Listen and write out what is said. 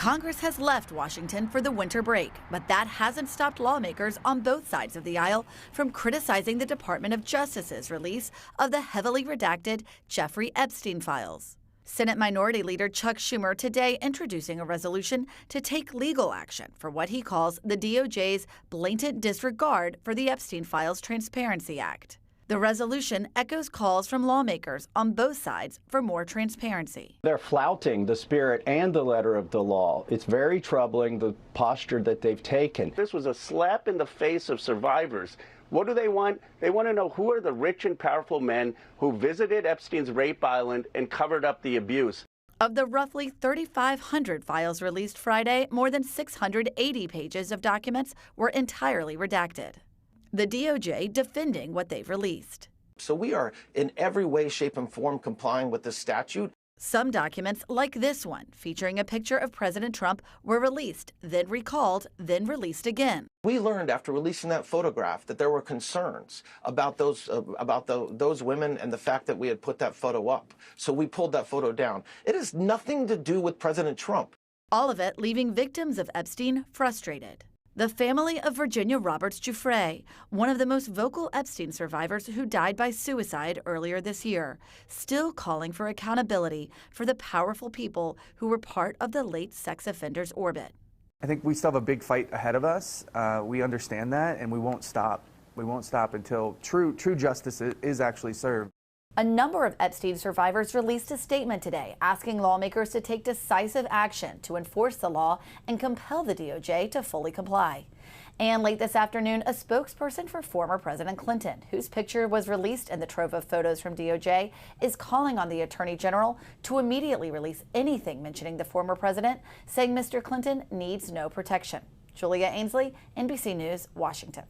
Congress has left Washington for the winter break, but that hasn't stopped lawmakers on both sides of the aisle from criticizing the Department of Justice's release of the heavily redacted Jeffrey Epstein files. Senate Minority Leader Chuck Schumer today introducing a resolution to take legal action for what he calls the DOJ's blatant disregard for the Epstein Files Transparency Act. The resolution echoes calls from lawmakers on both sides for more transparency. They're flouting the spirit and the letter of the law. It's very troubling, the posture that they've taken. This was a slap in the face of survivors. What do they want? They want to know who are the rich and powerful men who visited Epstein's rape island and covered up the abuse. Of the roughly 3,500 files released Friday, more than 680 pages of documents were entirely redacted. The DOJ defending what they've released. So we are in every way, shape, and form complying with this statute. Some documents, like this one, featuring a picture of President Trump, were released, then recalled, then released again. We learned after releasing that photograph that there were concerns about those women and the fact that we had put that photo up. So we pulled that photo down. It has nothing to do with President Trump. All of it leaving victims of Epstein frustrated. The family of Virginia Roberts Giuffre, one of the most vocal Epstein survivors who died by suicide earlier this year, still calling for accountability for the powerful people who were part of the late sex offender's orbit. I think we still have a big fight ahead of us. We understand that, and we won't stop. We won't stop until true justice is actually served. A number of Epstein survivors released a statement today asking lawmakers to take decisive action to enforce the law and compel the DOJ to fully comply. And late this afternoon, a spokesperson for former President Clinton, whose picture was released in the trove of photos from DOJ, is calling on the Attorney General to immediately release anything mentioning the former president, saying Mr. Clinton needs no protection. Julia Ainsley, NBC News, Washington.